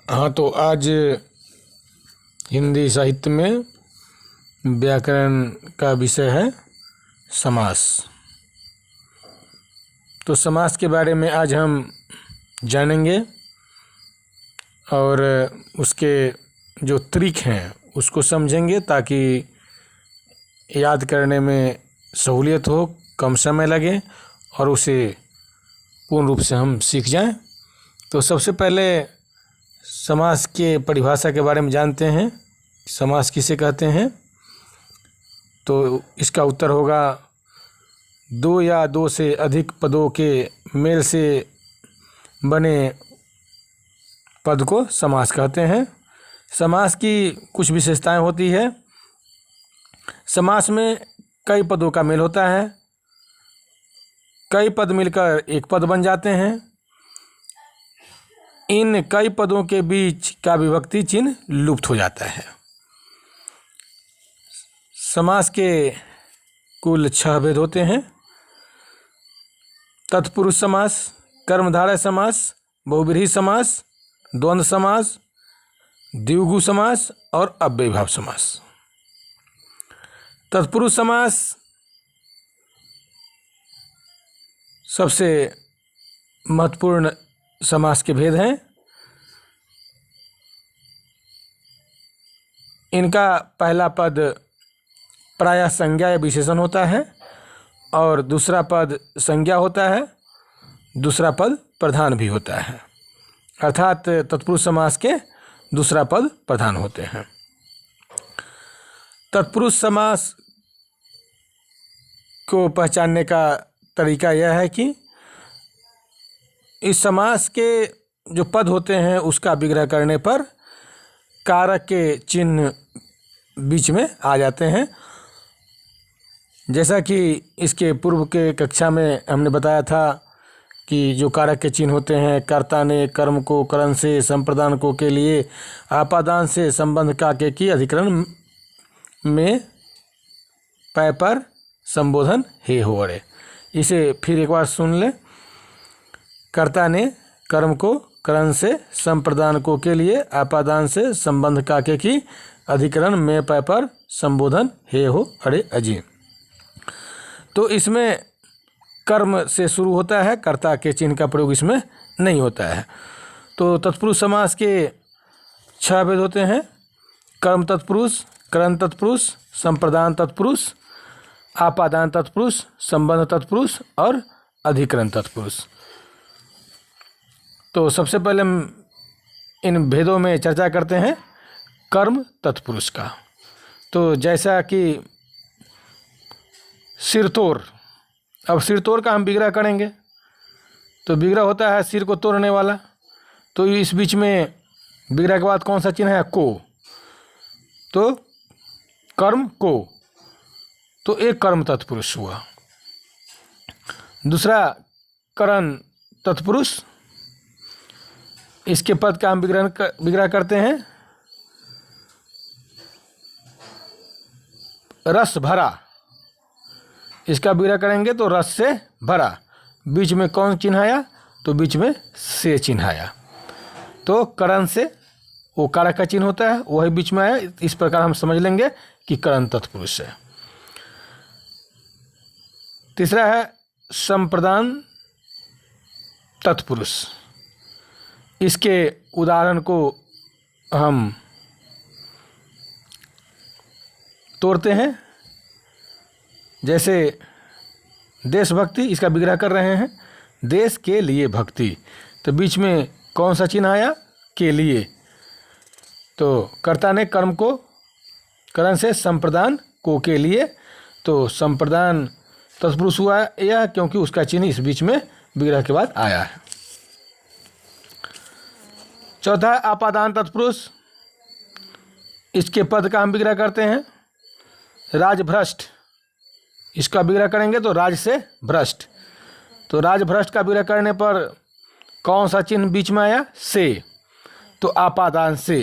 हाँ, तो आज हिंदी साहित्य में व्याकरण का विषय है समास। तो समास के बारे में आज हम जानेंगे और उसके जो ट्रिक हैं उसको समझेंगे ताकि याद करने में सहूलियत हो, कम समय लगे और उसे पूर्ण रूप से हम सीख जाएं। तो सबसे पहले समास के परिभाषा के बारे में जानते हैं। समास किसे कहते हैं? तो इसका उत्तर होगा दो या दो से अधिक पदों के मेल से बने पद को समास कहते हैं। समास की कुछ विशेषताएं होती है। समास में कई पदों का मेल होता है, कई पद मिलकर एक पद बन जाते हैं। इन कई पदों के बीच का विभक्ति चिन्ह लुप्त हो जाता है। समास के कुल 6 भेद होते हैं: तत्पुरुष समास, कर्मधारय समास, बहुव्रीहि समास, द्वंद्व समास, द्विगु समास और अव्ययीभाव समास। तत्पुरुष समास सबसे महत्वपूर्ण समास के भेद हैं। इनका पहला पद प्रायः संज्ञा या विशेषण होता है और दूसरा पद संज्ञा होता है, दूसरा पद प्रधान भी होता है। अर्थात तत्पुरुष समास के दूसरा पद प्रधान होते हैं। तत्पुरुष समास को पहचानने का तरीका यह है कि इस समास के जो पद होते हैं उसका विग्रह करने पर कारक के चिन्ह बीच में आ जाते हैं। जैसा कि इसके पूर्व के कक्षा में हमने बताया था कि जो कारक के चिन्ह होते हैं, कर्ता ने कर्म को करण से, संप्रदान को के लिए, आपादान से, संबंध का के की, अधिकरण में, पै पर, संबोधन हे हो अरे। इसे फिर एक बार सुन ले। कर्ता ने कर्म को करण से, संप्रदान को के लिए, आपादान से, संबंध का के की, अधिकरण में, पै पर, संबोधन हे हो अरे अजी। तो इसमें कर्म से शुरू होता है, कर्ता के चिन्ह का प्रयोग इसमें नहीं होता है। तो तत्पुरुष समास के 6 भेद होते हैं: कर्म तत्पुरुष, करण तत्पुरुष, संप्रदान तत्पुरुष, आपादान तत्पुरुष, संबंध तत्पुरुष और अधिकरण तत्पुरुष। तो सबसे पहले हम इन भेदों में चर्चा करते हैं कर्म तत्पुरुष का। तो जैसा कि सिरतोड़, अब सिरतोड़ का हम विग्रह करेंगे तो विग्रह होता है सिर को तोड़ने वाला। तो इस बीच में विग्रह के बाद कौन सा चिन्ह है? को। तो कर्म को, तो एक कर्म तत्पुरुष हुआ। दूसरा करण तत्पुरुष, इसके पद का हम विग्रह करते हैं रस भरा। इसका विग्रह करेंगे तो रस से भरा। बीच में कौन चिन्ह आया? तो बीच में से चिन्ह आया। तो करण से वो कारक का चिन्ह होता है, वही बीच में आया। इस प्रकार हम समझ लेंगे कि करण तत्पुरुष है। तीसरा है संप्रदान तत्पुरुष। इसके उदाहरण को हम तोड़ते हैं। जैसे देशभक्ति, इसका विग्रह कर रहे हैं देश के लिए भक्ति। तो बीच में कौन सा चिन्ह आया? के लिए। तो कर्ता ने कर्म को करण से, संप्रदान को के लिए। तो संप्रदान तत्पुरुष हुआ यह, क्योंकि उसका चिन्ह इस बीच में विग्रह के बाद आया है। चौथा है आपादान तत्पुरुष। इसके पद का हम विग्रह करते हैं राजभ्रष्ट। इसका विग्रह करेंगे तो राज से भ्रष्ट। तो राजभ्रष्ट का विग्रह करने पर कौन सा चिन्ह बीच में आया? से। तो आपादान से।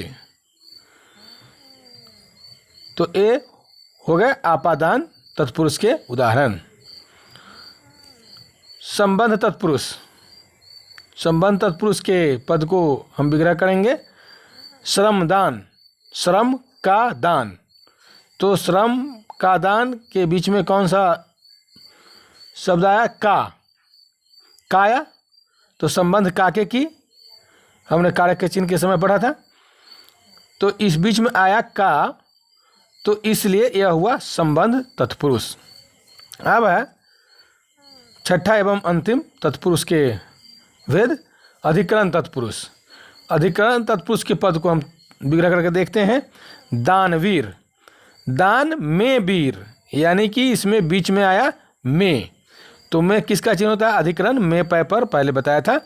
तो ये हो गए आपादान तत्पुरुष के उदाहरण। संबंध तत्पुरुष, संबंध तत्पुरुष के पद को हम विग्रह करेंगे श्रमदान, श्रम का दान। तो श्रम का दान के बीच में कौन सा शब्द आया? का, काया। तो संबंध काके की हमने कारक के चिन्ह के समय पढ़ा था, तो इस बीच में आया का, तो इसलिए यह हुआ संबंध तत्पुरुष। अब है छठा एवं अंतिम तत्पुरुष के भेद, अधिकरण तत्पुरुष। अधिकरण तत्पुरुष के पद को हम विग्रह करके देखते हैं। दानवीर, दान में वीर, यानी कि इसमें बीच में आया में, तो में किसका चिन्ह होता है? अधिकरण में पै पर पहले बताया था।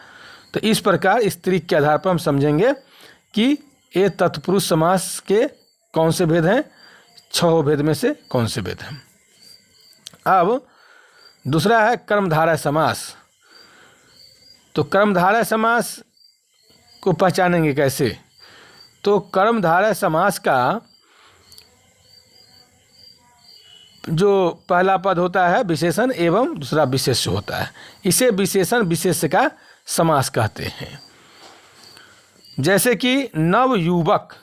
तो इस प्रकार इस तरीके के आधार पर हम समझेंगे कि ये तत्पुरुष समास के कौन से भेद हैं, 6 भेद में से कौन से भेद हैं। अब दूसरा है कर्मधारय समास। तो कर्मधारय समास को पहचानेंगे कैसे? तो कर्मधारय समास का जो पहला पद होता है विशेषण एवं दूसरा विशेष्य होता है, इसे विशेषण विशेष्य का समास कहते हैं। जैसे कि नव युवक,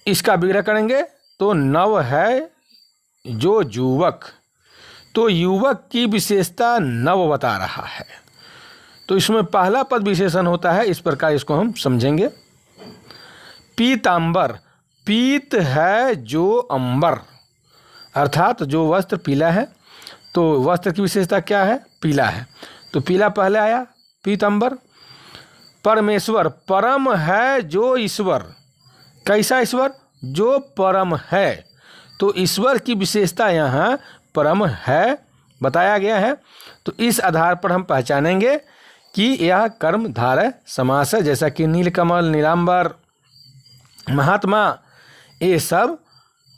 इसका विग्रह करेंगे तो नव है जो युवक, तो युवक की विशेषता नव बता रहा है, तो इसमें पहला पद विशेषण होता है। इस प्रकार इसको हम समझेंगे। पीतांबर, पीत है जो अंबर, अर्थात जो वस्त्र पीला है, तो वस्त्र की विशेषता क्या है? पीला है, तो पीला पहले आया पीतांबर। परमेश्वर, परम है जो ईश्वर, कैसा ईश्वर? जो परम है, तो ईश्वर की विशेषता यहाँ परम है बताया गया है। तो इस आधार पर हम पहचानेंगे कि यह कर्मधारय समास है। जैसा कि नीलकमल, नीलांबर, महात्मा, ये सब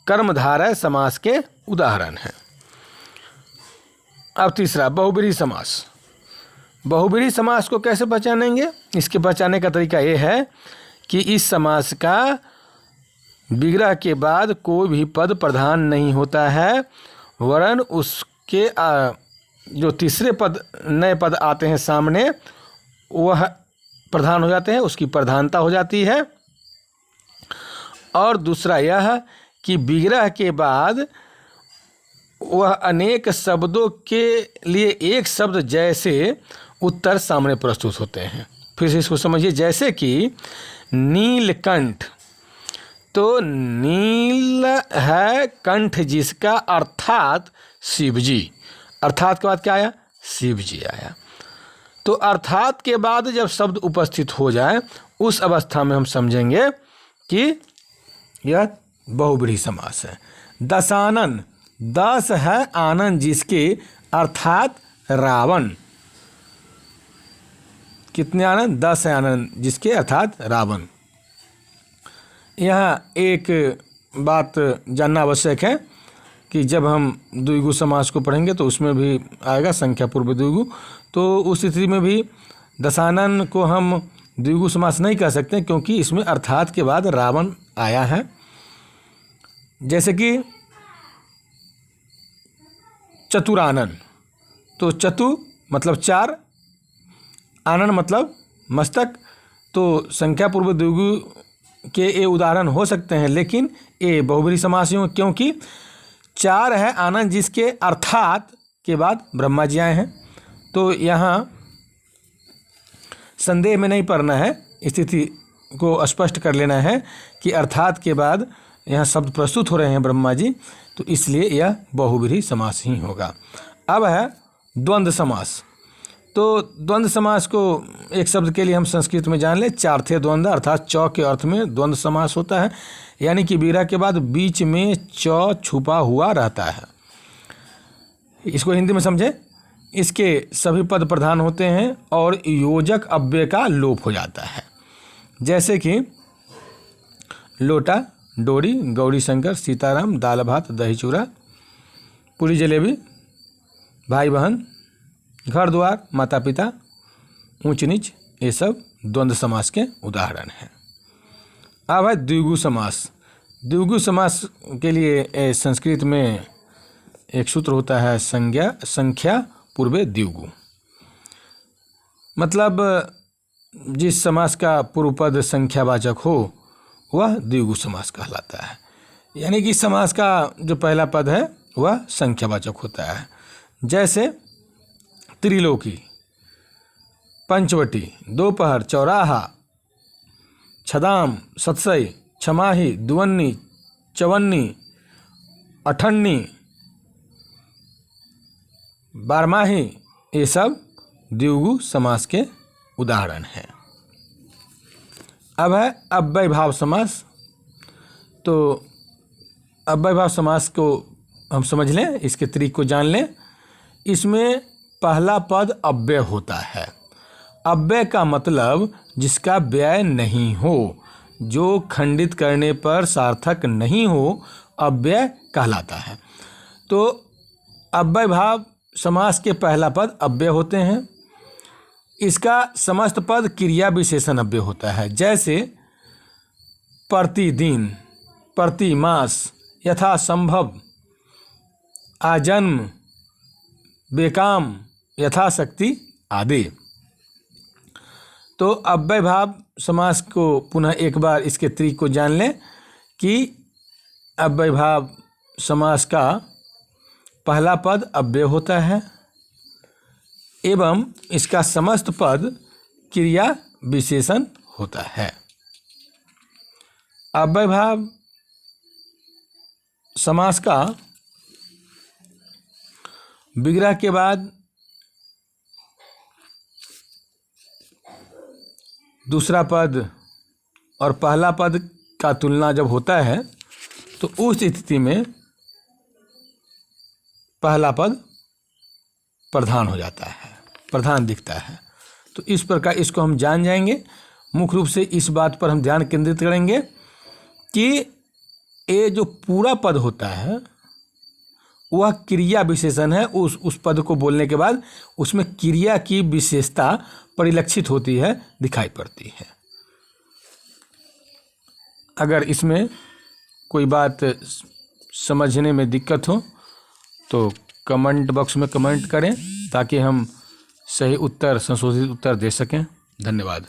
कर्मधारय समास के उदाहरण हैं। अब तीसरा बहुब्रीहि समास। बहुब्रीहि समास को कैसे पहचानेंगे? इसके पहचानने का तरीका ये है कि इस समास का विग्रह के बाद कोई भी पद प्रधान नहीं होता है, वरन उसके जो तीसरे पद, नए पद आते हैं सामने, वह प्रधान हो जाते हैं, उसकी प्रधानता हो जाती है। और दूसरा यह कि विग्रह के बाद वह अनेक शब्दों के लिए एक शब्द जैसे उत्तर सामने प्रस्तुत होते हैं। फिर से इसको समझिए। जैसे कि नीलकंठ, तो नील है कंठ जिसका, अर्थात शिव जी। अर्थात के बाद क्या आया? शिव जी आया। तो अर्थात के बाद जब शब्द उपस्थित हो जाए, उस अवस्था में हम समझेंगे कि यह बहुब्रीहि समास है। दशानन, दस है आनंद जिसके, अर्थात रावण। कितने आनंद? 10 है आनंद जिसके, अर्थात रावण। यहाँ एक बात जानना आवश्यक है कि जब हम द्विगु समास को पढ़ेंगे तो उसमें भी आएगा संख्या पूर्व द्विगु, तो उस स्थिति में भी दशानन को हम द्विगु समास नहीं कह सकते, क्योंकि इसमें अर्थात के बाद रावण आया है। जैसे कि चतुरानन, तो चतु मतलब 4, आनन मतलब मस्तक, तो संख्या पूर्व द्विगु के ये उदाहरण हो सकते हैं, लेकिन ये बहुब्रीहि समास यूँ, क्योंकि 4 है आनंद जिसके, अर्थात के बाद ब्रह्मा जी आए हैं। तो यहाँ संदेह में नहीं पड़ना है, स्थिति को स्पष्ट कर लेना है कि अर्थात के बाद यहाँ शब्द प्रस्तुत हो रहे हैं ब्रह्मा जी, तो इसलिए यह बहुब्रीहि समास ही होगा। अब है द्वंद्व समास। तो द्वंद्व समास को एक शब्द के लिए हम संस्कृत में जान लें, चार्थे द्वंद्व, अर्थात चौ के अर्थ में द्वंद्व समास होता है, यानी कि विग्रह के बाद बीच में चौ छुपा हुआ रहता है। इसको हिंदी में समझें। इसके सभी पद प्रधान होते हैं और योजक अव्यय का लोप हो जाता है। जैसे कि लोटा, डोरी, गौरी शंकर, सीताराम, दाल भात, दही चूड़ा, पूरी जलेबी, भाई बहन, घर द्वार, माता पिता, ऊंच नीच, ये सब द्वंद्व समास के उदाहरण हैं। अब है द्विगु समास। द्विगु समास के लिए संस्कृत में एक सूत्र होता है, संख्या पूर्वे द्विगु। मतलब जिस समास का पूर्व पद संख्यावाचक हो वह द्विगु समास कहलाता है। यानी कि समास का जो पहला पद है वह संख्यावाचक होता है। जैसे त्रिलोकी, पंचवटी, दोपहर, चौराहा, छदाम, सतसई, छमाही, दुवन्नी, चवन्नी, अठन्नी, बारमाही, ये सब द्विगु समास के उदाहरण हैं। अब है अव्यय भाव समास। तो अव्यय भाव समास को हम समझ लें, इसके तरीके को जान लें। इसमें पहला पद अव्यय होता है। अव्यय का मतलब जिसका व्यय नहीं हो, जो खंडित करने पर सार्थक नहीं हो, अव्यय कहलाता है। तो अव्यय भाव समास के पहला पद अव्यय होते हैं। इसका समस्त पद क्रिया विशेषण अव्यय होता है। जैसे प्रतिदिन, प्रतिमास, यथासंभव, आजन्म, बेकाम, यथाशक्ति आदि। तो अव्यय भाव समास को पुनः एक बार इसके तरीके को जान लें कि अव्यय भाव समास का पहला पद अव्यय होता है एवं इसका समस्त पद क्रिया विशेषण होता है। अव्यय भाव समास का विग्रह के बाद दूसरा पद और पहला पद का तुलना जब होता है तो उस स्थिति में पहला पद प्रधान हो जाता है, प्रधान दिखता है। तो इस प्रकार इसको हम जान जाएंगे। मुख्य रूप से इस बात पर हम ध्यान केंद्रित करेंगे कि ये जो पूरा पद होता है वह क्रिया विशेषण है। उस पद को बोलने के बाद उसमें क्रिया की विशेषता परिलक्षित होती है, दिखाई पड़ती है। अगर इसमें कोई बात समझने में दिक्कत हो तो कमेंट बॉक्स में कमेंट करें ताकि हम सही उत्तर, संशोधित उत्तर दे सकें। धन्यवाद।